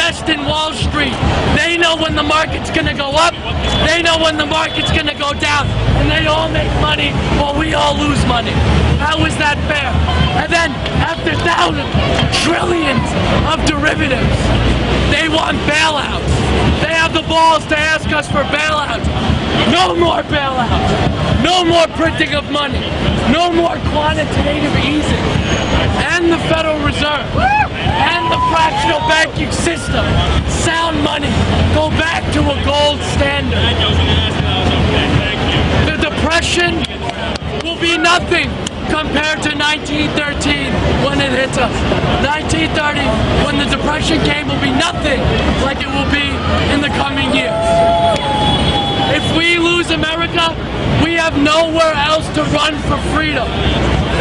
invest in Wall Street. They know when the market's gonna go up, they know when the market's gonna go down, and they all make money while we all lose money. How is that fair? And then, after thousands, trillions of derivatives, they want bailouts. They have the balls to ask us for bailouts. No more bailouts. No more printing of money. No more quantitative easing. And the Federal Reserve. And the fractional banking system. Sound money. Go back to a gold standard. The Depression will be nothing compared to 1913 when it hits us. 1930, when the Depression came, will be nothing like it will be in the coming years. If we lose America, we have nowhere else to run for freedom.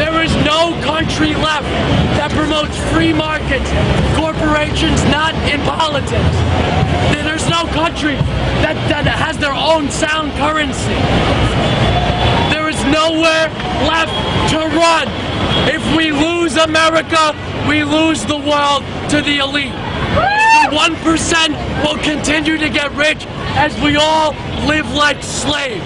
There is no country left that promotes free markets, corporations not in politics. There's no country that has their own sound currency. There is nowhere left to run. If we lose America, we lose the world to the elite. The 1% will continue to get rich as we all live like slaves.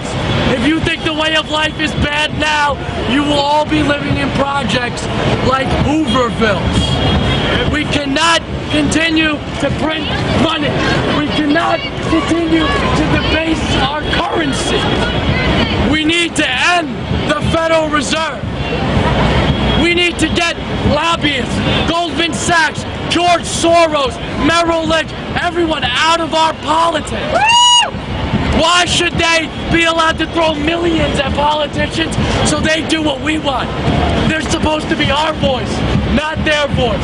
If you think the way of life is bad now, you will all be living in projects like Hoovervilles. We cannot continue to print money. We cannot continue to debase our currency. We need to end the Federal Reserve. We need to get lobbyists, Goldman Sachs, George Soros, Merrill Lynch, everyone out of our politics. Why should they be allowed to throw millions at politicians so they do what we want? They're supposed to be our voice, not their voice.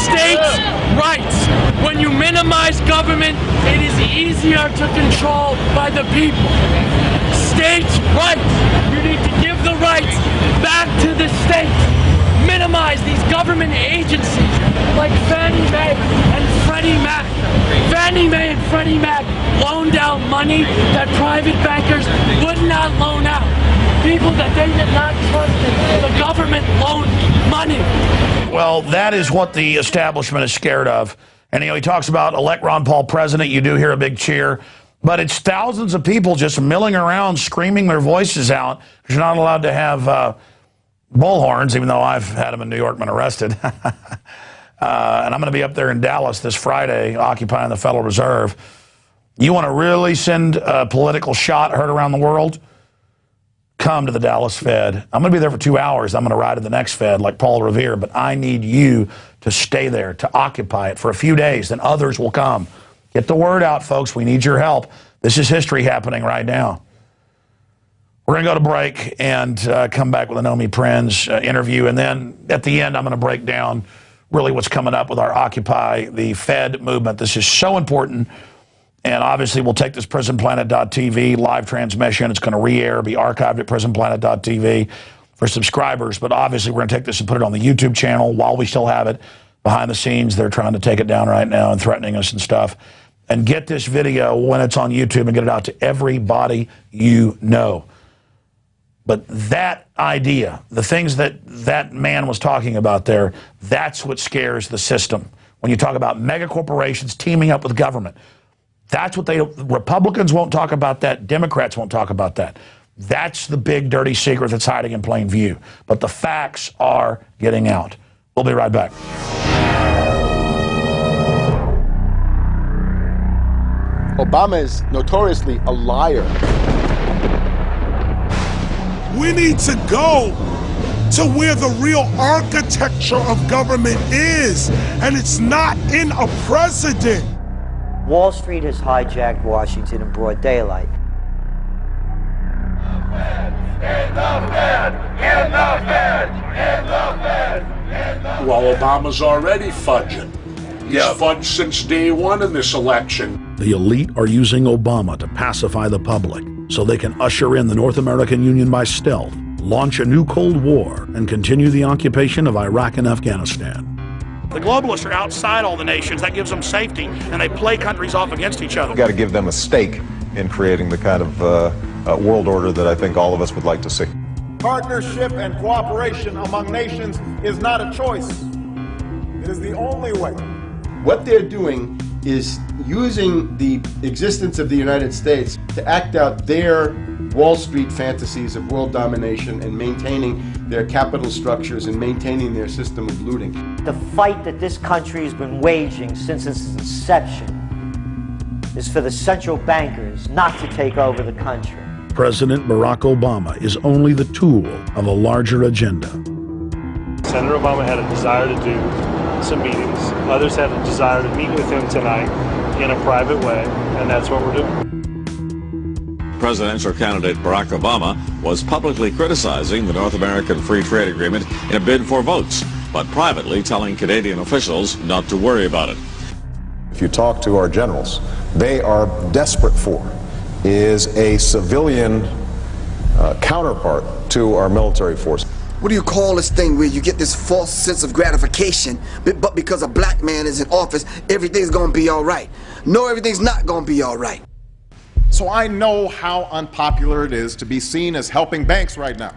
States' rights. When you minimize government, it is easier to control by the people. States' rights. You need to give the rights back to the states. Minimize these government agencies like Fannie Mae and Freddie Mac. Fannie Mae and Freddie Mac loaned out money that private bankers would not loan out. People that they did not trust in, the government loaned money. Well, that is what the establishment is scared of. And, he talks about elect Ron Paul president. You do hear a big cheer. But it's thousands of people just milling around, screaming their voices out, because you're not allowed to have bullhorns, even though I've had them in New York been arrested. And I'm going to be up there in Dallas this Friday, occupying the Federal Reserve. You want to really send a political shot heard around the world? Come to the Dallas Fed. I'm going to be there for 2 hours. I'm going to ride to the next Fed like Paul Revere, but I need you to stay there, to occupy it for a few days, then others will come. Get the word out, folks. We need your help. This is history happening right now. We're going to go to break and come back with a Nomi Prins interview, and then at the end I'm going to break down really what's coming up with our Occupy the Fed movement. This is so important. And obviously, we'll take this PrisonPlanet.tv live transmission. It's going to re-air, be archived at PrisonPlanet.tv for subscribers. But obviously, we're going to take this and put it on the YouTube channel while we still have it. Behind the scenes, they're trying to take it down right now and threatening us and stuff. And get this video when it's on YouTube and get it out to everybody you know. But that idea, the things that that man was talking about there, that's what scares the system. When you talk about mega corporations teaming up with government. That's what Republicans won't talk about that. Democrats won't talk about that. That's the big dirty secret that's hiding in plain view. But the facts are getting out. We'll be right back. Obama is notoriously a liar. We need to go to where the real architecture of government is, and it's not in a president. Wall Street has hijacked Washington in broad daylight. Well, Obama's already fudging. He's fudged since day one in this election. The elite are using Obama to pacify the public so they can usher in the North American Union by stealth, launch a new Cold War, and continue the occupation of Iraq and Afghanistan. The globalists are outside all the nations. That gives them safety, and they play countries off against each other. We've got to give them a stake in creating the kind of world order that I think all of us would like to see. Partnership and cooperation among nations is not a choice. It is the only way What they're doing is using the existence of the United States to act out their Wall Street fantasies of world domination and maintaining their capital structures and maintaining their system of looting. The fight that this country has been waging since its inception is for the central bankers not to take over the country. President Barack Obama is only the tool of a larger agenda. Senator Obama had a desire to do some meetings. Others had a desire to meet with him tonight in a private way, and that's what we're doing. Presidential candidate Barack Obama was publicly criticizing the North American Free Trade Agreement in a bid for votes, but privately telling Canadian officials not to worry about it. If you talk to our generals, they are desperate for is a civilian counterpart to our military force. What do you call this thing where you get this false sense of gratification, but because a black man is in office, everything's gonna be all right? No, everything's not gonna be all right. So I know how unpopular it is to be seen as helping banks right now,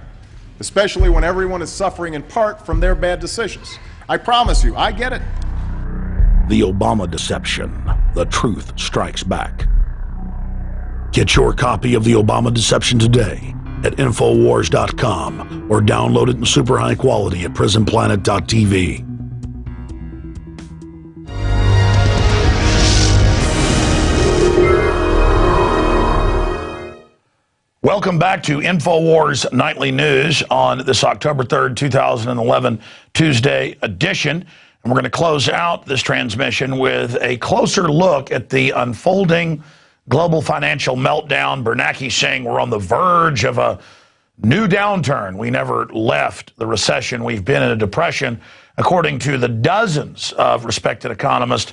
especially when everyone is suffering in part from their bad decisions. I promise you, I get it. The Obama deception. The truth strikes back. Get your copy of The Obama Deception today at Infowars.com or download it in super high quality at PRISONPLANET.tv. Welcome back to InfoWars Nightly News on this October 3rd, 2011 Tuesday edition. And we're going to close out this transmission with a closer look at the unfolding global financial meltdown. Bernanke saying we're on the verge of a new downturn. We never left the recession. We've been in a depression, according to the dozens of respected economists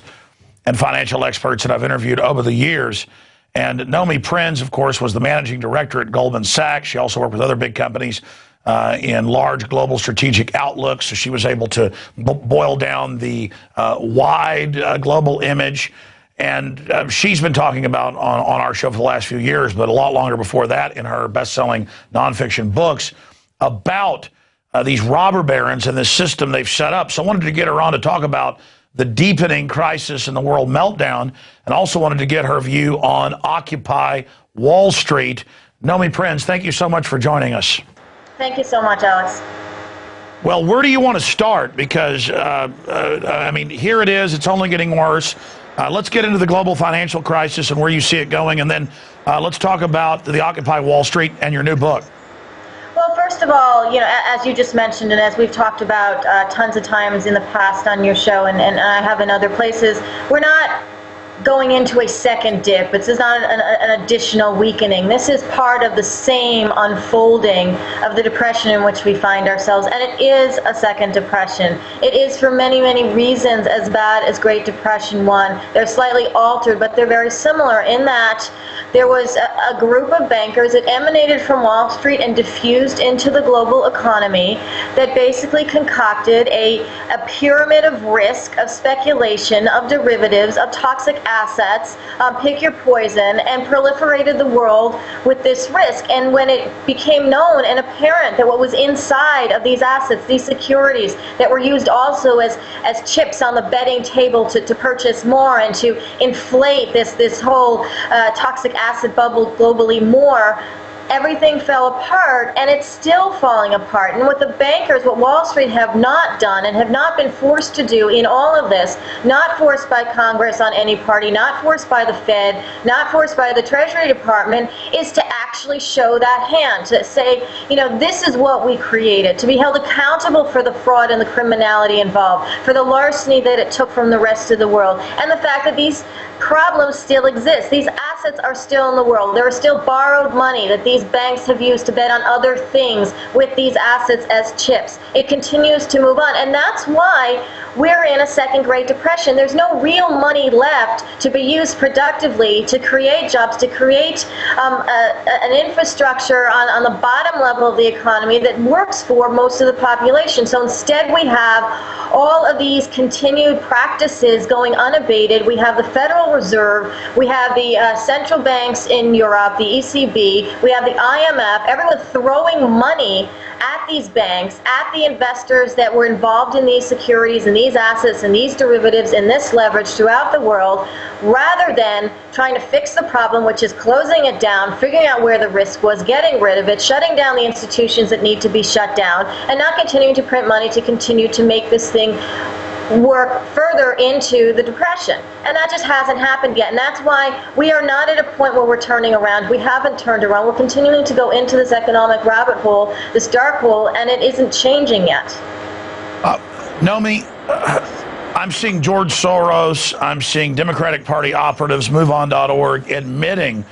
and financial experts that I've interviewed over the years. And Nomi Prins, of course, was the managing director at Goldman Sachs. She also worked with other big companies in large global strategic outlooks. So she was able to boil down the wide global image. And she's been talking about on our show for the last few years, but a lot longer before that in her best-selling nonfiction books about these robber barons and this system they've set up. So I wanted to get her on to talk about the deepening crisis and the world meltdown, and also wanted to get her view on Occupy Wall Street. Nomi Prins, thank you so much for joining us. Thank you so much, Alex. Well, where do you want to start? Because, I mean, here it is. It's only getting worse. Let's get into the global financial crisis and where you see it going, and then let's talk about the Occupy Wall Street and your new book. Well, first of all, you know, as you just mentioned, and as we've talked about tons of times in the past on your show, and I have in other places, we're not going into a second dip. This is not an additional weakening. This is part of the same unfolding of the depression in which we find ourselves, and it is a second depression. It is for many, many reasons as bad as Great Depression 1. They're slightly altered, but they're very similar in that there was a group of bankers that emanated from Wall Street and diffused into the global economy that basically concocted a pyramid of risk, of speculation, of derivatives, of toxic assets, pick your poison, and proliferated the world with this risk. And when it became known and apparent that what was inside of these assets, these securities that were used also as chips on the betting table to purchase more and to inflate this whole toxic asset bubble globally more, everything fell apart, and it's still falling apart. And what the bankers, what Wall Street have not done and have not been forced to do in all of this, not forced by Congress on any party, not forced by the Fed, not forced by the Treasury Department, is to actually show that hand, to say, you know, this is what we created, to be held accountable for the fraud and the criminality involved, for the larceny that it took from the rest of the world, and the fact that these problems still exist. These assets are still in the world. There is still borrowed money that these banks have used to bet on other things with these assets as chips. It continues to move on, and that's why we're in a second Great Depression. There's no real money left to be used productively to create jobs, to create an infrastructure on the bottom level of the economy that works for most of the population. So instead we have all of these continued practices going unabated. We have the Federal Reserve, we have the central banks in Europe, the ECB, we have the IMF, everyone throwing money at at these banks, at the investors that were involved in these securities and these assets and these derivatives and this leverage throughout the world, rather than trying to fix the problem, which is closing it down, figuring out where the risk was, getting rid of it, shutting down the institutions that need to be shut down, and not continuing to print money to continue to make this thing work further into the depression. And that just hasn't happened yet. And that's why we are not at a point where we're turning around. We haven't turned around. We're continuing to go into this economic rabbit hole, this dark hole, and it isn't changing yet. Nomi, I'm seeing George Soros, I'm seeing Democratic Party operatives, MoveOn.org, admitting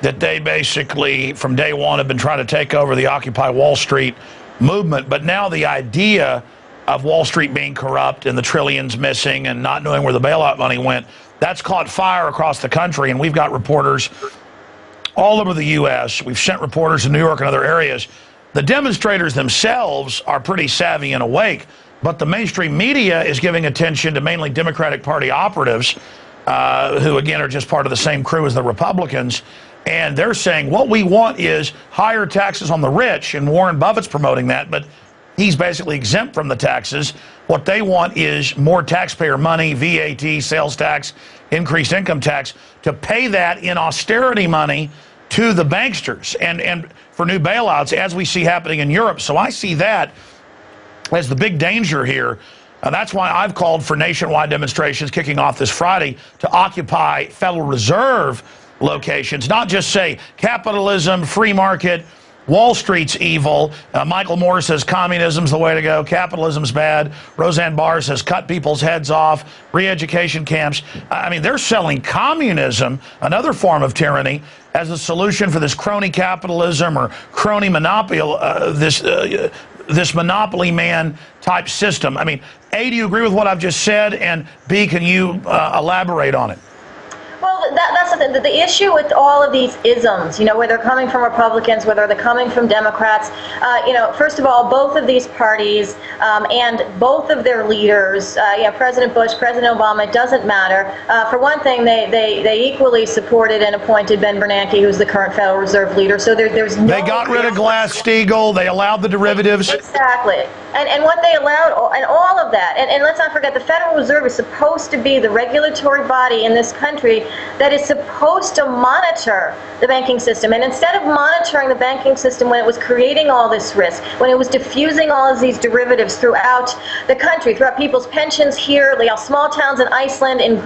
that they basically, from day one, have been trying to take over the Occupy Wall Street movement. But now the idea of Wall Street being corrupt and the trillions missing and not knowing where the bailout money went, that's caught fire across the country. And we've got reporters all over the U.S. We've sent reporters to New York and other areas. The demonstrators themselves are pretty savvy and awake, but the mainstream media is giving attention to mainly Democratic Party operatives, who, again, are just part of the same crew as the Republicans. And they're saying what we want is higher taxes on the rich, and Warren Buffett's promoting that, but he's basically exempt from the taxes. What they want is more taxpayer money, VAT, sales tax, increased income tax, to pay that in austerity money to the banksters and for new bailouts, as we see happening in Europe. So I see that as the big danger here. That's why I've called for nationwide demonstrations kicking off this Friday to occupy Federal Reserve locations, not just say capitalism, free market, Wall Street's evil. Michael Moore says communism's the way to go. Capitalism's bad. Roseanne Barr says cut people's heads off. Re-education camps. I mean, they're selling communism, another form of tyranny, as a solution for this crony capitalism or crony monopoly, this monopoly man type system. I mean, A, do you agree with what I've just said? And B, can you elaborate on it? Well, that's the issue with all of these isms, you know, where they're coming from Republicans, whether they're coming from Democrats. You know, first of all, both of these parties and both of their leaders, President Bush, President Obama, it doesn't matter. For one thing, they equally supported and appointed Ben Bernanke, who's the current Federal Reserve leader. So there's no... They got rid of Glass-Steagall. They allowed the derivatives. Exactly. And what they allowed, and all of that. And let's not forget, the Federal Reserve is supposed to be the regulatory body in this country that is supposed to monitor the banking system. And instead of monitoring the banking system when it was creating all this risk, when it was diffusing all of these derivatives throughout the country, throughout people's pensions here, small towns in Iceland, in